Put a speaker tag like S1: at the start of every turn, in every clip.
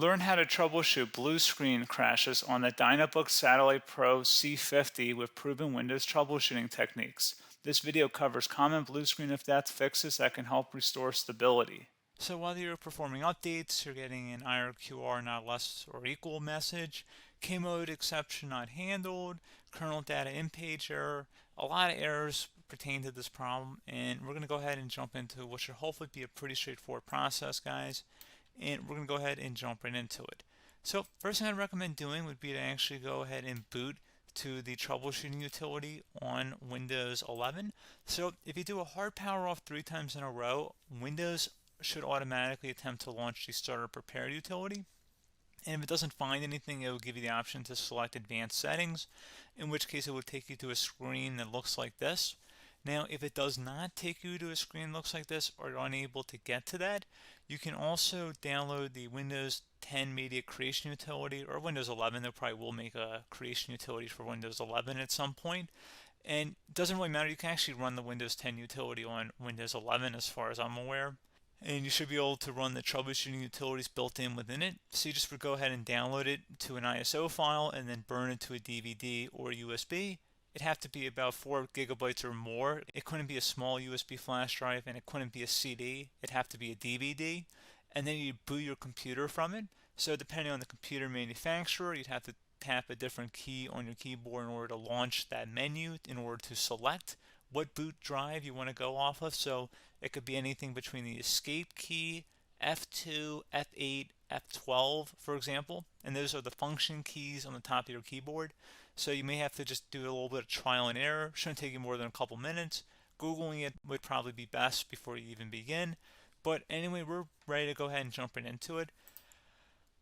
S1: Learn how to troubleshoot blue screen crashes on the Dynabook Satellite Pro C50 with proven Windows troubleshooting techniques. This video covers common blue screen of death fixes that can help restore stability. So while you're performing updates, you're getting an IRQR not less or equal message, K-mode exception not handled, kernel data in page error. A lot of errors pertain to this problem, and we're going to go ahead and jump into what should hopefully be a pretty straightforward process, guys. And we're going to go ahead and jump right into it. So first thing I'd recommend doing would be to actually go ahead and boot to the troubleshooting utility on Windows 11. So if you do a hard power off 3 times in a row, Windows should automatically attempt to launch the starter prepare utility. And if it doesn't find anything, it will give you the option to select advanced settings, in which case it would take you to a screen that looks like this. Now, if it does not take you to a screen that looks like this, or you're unable to get to that, you can also download the Windows 10 Media Creation Utility, or Windows 11. They probably will make a creation utility for Windows 11 at some point. And it doesn't really matter. You can actually run the Windows 10 utility on Windows 11 as far as I'm aware. And you should be able to run the troubleshooting utilities built in within it. So you just would go ahead and download it to an ISO file and then burn it to a DVD or USB. It'd have to be about 4 gigabytes or more. It couldn't be a small USB flash drive, and it couldn't be a CD. It'd have to be a DVD. And then you'd boot your computer from it. So depending on the computer manufacturer, you'd have to tap a different key on your keyboard in order to launch that menu, in order to select what boot drive you want to go off of. So it could be anything between the escape key, F2, F8, F12, for example. And those are the function keys on the top of your keyboard. So you may have to just do a little bit of trial and error. Shouldn't take you more than a couple minutes. Googling it would probably be best before you even begin. But anyway, we're ready to go ahead and jump right into it.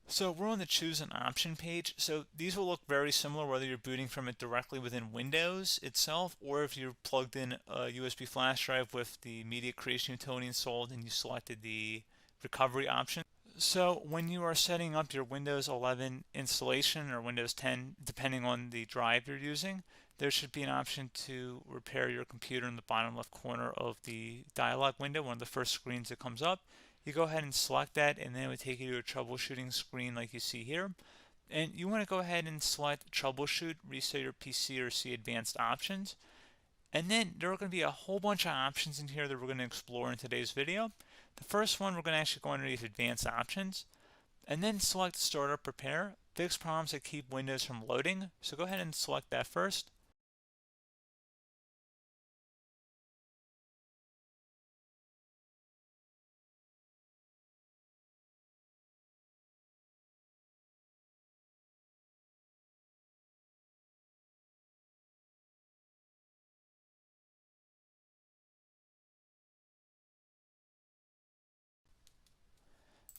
S1: So we're on the choose an option page. So these will look very similar whether you're booting from it directly within Windows itself, or if you're plugged in a USB flash drive with the media creation utility installed and you selected the recovery option. So when you are setting up your Windows 11 installation or Windows 10, depending on the drive you're using, there should be an option to repair your computer in the bottom left corner of the dialog window, one of the first screens that comes up. You go ahead and select that, and then it would take you to a troubleshooting screen like you see here. And you want to go ahead and select troubleshoot, reset your PC, or see advanced options. And then there are going to be a whole bunch of options in here that we're going to explore in today's video. The first one, we're going to actually go underneath advanced options and then select startup prepare, fix problems that keep Windows from loading. So go ahead and select that first.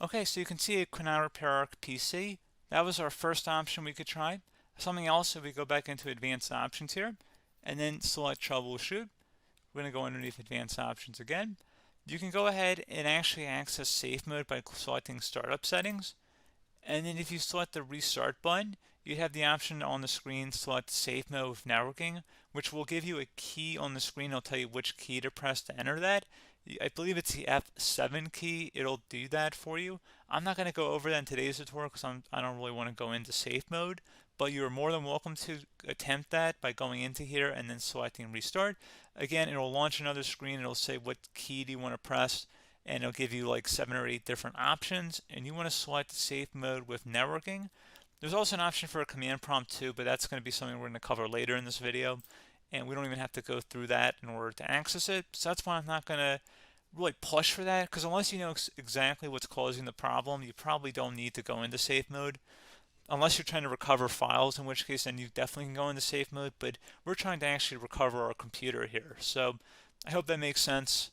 S1: Okay, so you can see it could not repair our PC. That was our first option we could try. Something else, if we go back into advanced options here and then select troubleshoot, we're going to go underneath advanced options again. You can go ahead and actually access safe mode by selecting startup settings. And then if you select the restart button, you have the option on the screen select safe mode with networking, which will give you a key on the screen. It'll tell you which key to press to enter that. I believe it's the F7 key. It'll do that for you. I'm not going to go over that in today's tutorial because I don't really want to go into safe mode, but you're more than welcome to attempt that by going into here and then selecting restart. Again, it'll launch another screen. It'll say what key do you want to press, and it'll give you like 7 or 8 different options, and you want to select safe mode with networking. There's also an option for a command prompt too, but that's going to be something we're going to cover later in this video, and we don't even have to go through that in order to access it. So that's why I'm not going to really push for that, because unless you know exactly what's causing the problem, you probably don't need to go into safe mode. Unless you're trying to recover files, in which case then you definitely can go into safe mode, but we're trying to actually recover our computer here. So I hope that makes sense.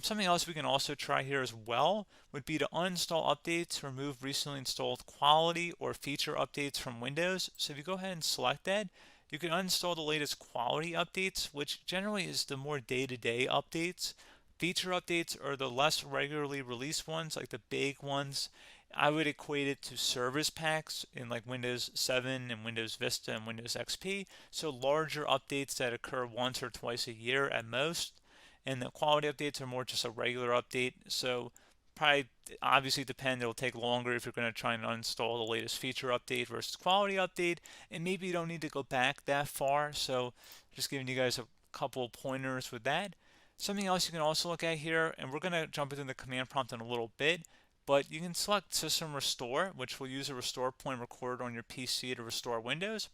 S1: Something else we can also try here as well would be to uninstall updates, remove recently installed quality or feature updates from Windows. So if you go ahead and select that, you can uninstall the latest quality updates, which generally is the more day-to-day updates. Feature updates are the less regularly released ones, like the big ones. I would equate it to service packs in like Windows 7 and Windows Vista and Windows XP. So larger updates that occur once or twice a year at most. And the quality updates are more just a regular update. So probably obviously depend. It'll take longer if you're going to try and uninstall the latest feature update versus quality update, and maybe you don't need to go back that far. So just giving you guys a couple pointers with that. Something else you can also look at here, and we're going to jump into the command prompt in a little bit, but you can select System Restore, which will use a restore point recorded on your PC to restore Windows.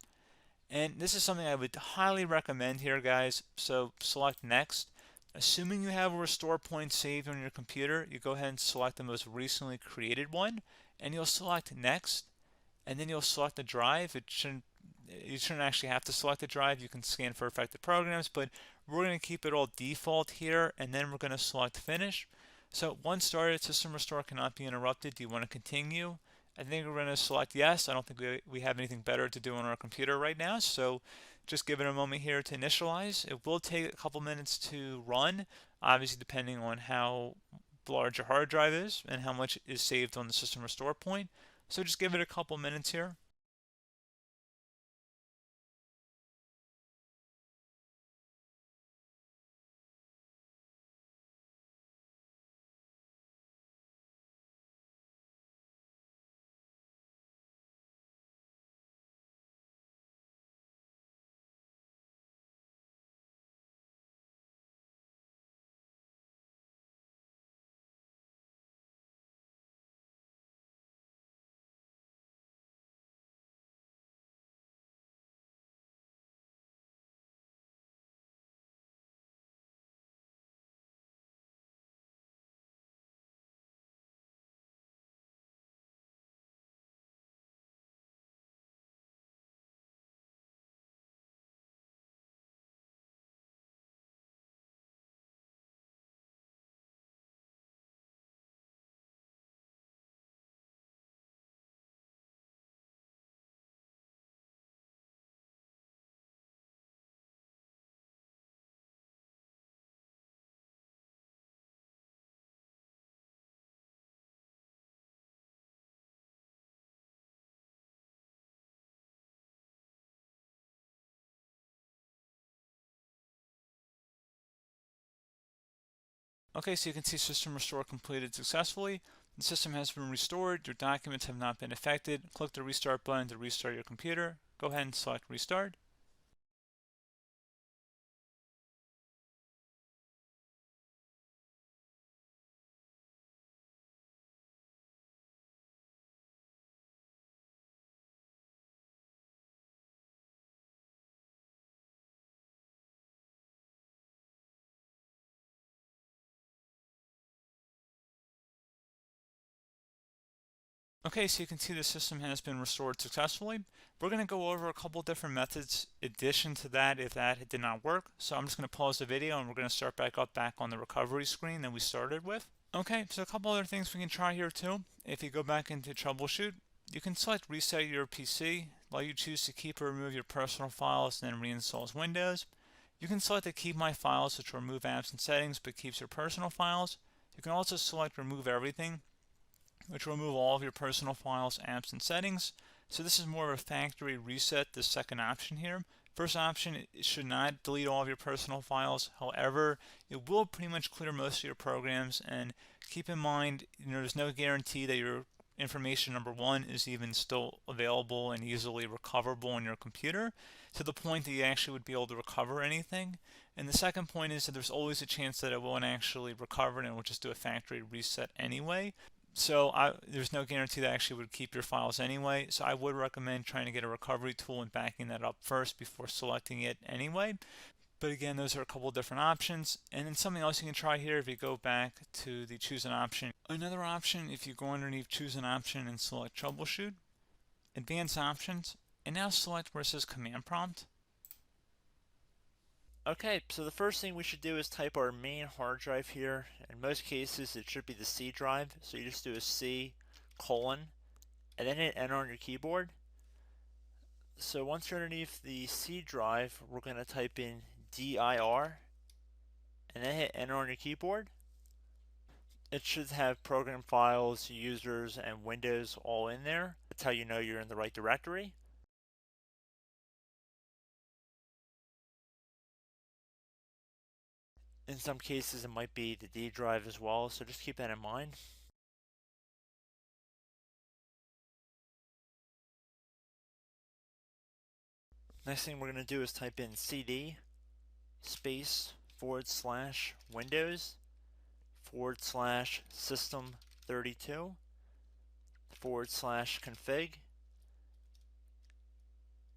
S1: And this is something I would highly recommend here, guys. So select Next. Assuming you have a restore point saved on your computer, you go ahead and select the most recently created one, and you'll select Next, and then you'll select the drive. You shouldn't actually have to select the drive. You can scan for affected programs, but we're going to keep it all default here, and then we're going to select Finish. So once started, System Restore cannot be interrupted. Do you want to continue? I think we're going to select yes. I don't think we have anything better to do on our computer right now, so just give it a moment here to initialize. It will take a couple minutes to run, obviously depending on how large your hard drive is and how much is saved on the System Restore point. So just give it a couple minutes here. Okay, so you can see System Restore completed successfully. The system has been restored. Your documents have not been affected. Click the Restart button to restart your computer. Go ahead and select Restart. Okay, so you can see the system has been restored successfully. We're going to go over a couple different methods in addition to that if that did not work. So I'm just going to pause the video and we're going to start back on the recovery screen that we started with. Okay, so a couple other things we can try here too. If you go back into Troubleshoot, you can select Reset Your PC, while you choose to keep or remove your personal files and then reinstalls Windows. You can select to keep my files, which will remove apps and settings but keeps your personal files. You can also select Remove Everything, which will remove all of your personal files, apps, and settings. So this is more of a factory reset, the second option here. First option, it should not delete all of your personal files. However, it will pretty much clear most of your programs. And keep in mind, there's no guarantee that your information, number one, is even still available and easily recoverable on your computer to the point that you actually would be able to recover anything. And the second point is that there's always a chance that it won't actually recover and it will just do a factory reset anyway. So there's no guarantee that actually would keep your files anyway. So I would recommend trying to get a recovery tool and backing that up first before selecting it anyway. But again, those are a couple different options. And then something else you can try here if you go back to the choose an option. Another option, if you go underneath choose an option and select troubleshoot, advanced options, and now select where it says command prompt.
S2: Okay, so the first thing we should do is type our main hard drive here. In most cases, it should be the C drive. So you just do a C colon and then hit enter on your keyboard. So once you're underneath the C drive, we're going to type in dir and then hit enter on your keyboard. It should have program files, users, and Windows all in there. That's how you know you're in the right directory. In some cases, it might be the D drive as well, so just keep that in mind. Next thing we're going to do is type in cd space / Windows / system 32 / config,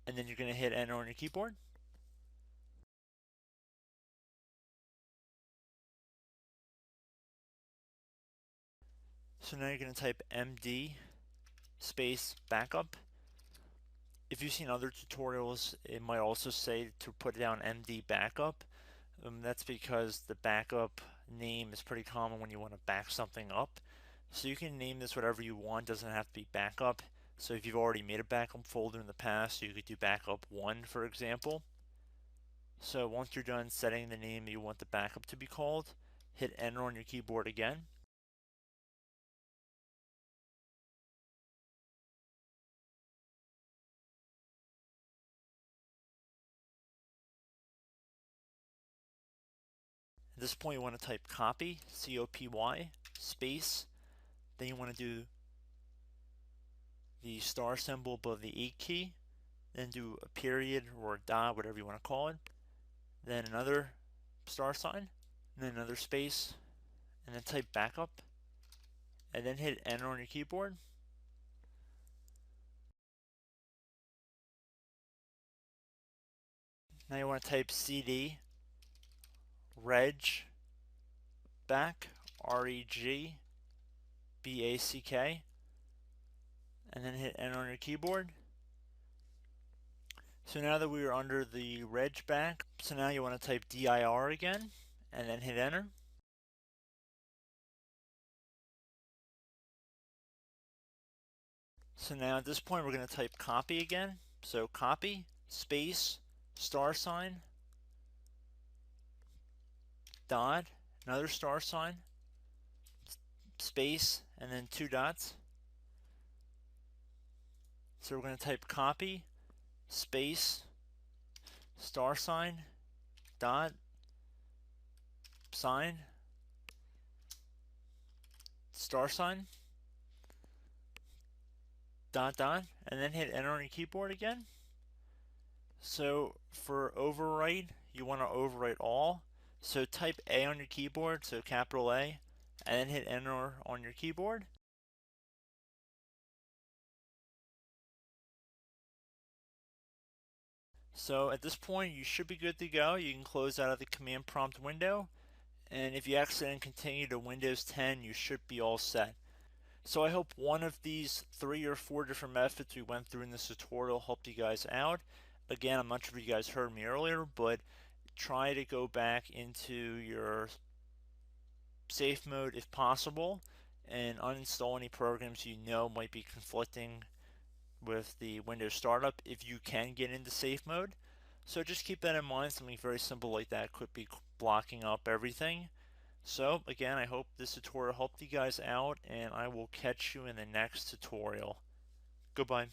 S2: and then you're going to hit enter on your keyboard. So now you're going to type md space backup. If you've seen other tutorials, it might also say to put down md backup. That's because the backup name is pretty common when you want to back something up. So you can name this whatever you want, doesn't have to be backup. So if you've already made a backup folder in the past, you could do backup 1, for example. So once you're done setting the name you want the backup to be called, hit enter on your keyboard again. At this point you want to type copy, C-O-P-Y, space, then you want to do the star symbol above the 8 key, then do a period or a dot, whatever you want to call it, then another star sign, and then another space, and then type backup, and then hit enter on your keyboard. Now you want to type cd reg back, REGBACK, and then hit enter on your keyboard. So now that we are under the reg back, so now you want to type dir again, and then hit enter. So now at this point we're going to type copy again. So copy, space, star sign, dot, another star sign, space, and then 2 dots. So we're going to type copy, space, star sign, dot, sign, star sign, dot, dot, and then hit enter on your keyboard again. So for overwrite, you want to overwrite all. So type A on your keyboard, so capital A, and then hit enter on your keyboard. So at this point, you should be good to go. You can close out of the command prompt window, and if you accidentally continue to Windows 10, you should be all set. So I hope one of these 3 or 4 different methods we went through in this tutorial helped you guys out. Again, I'm not sure if you guys heard me earlier, but try to go back into your safe mode if possible and uninstall any programs you know might be conflicting with the Windows startup if you can get into safe mode. So just keep that in mind. Something very simple like that could be blocking up everything. So again, I hope this tutorial helped you guys out, and I will catch you in the next tutorial. Goodbye.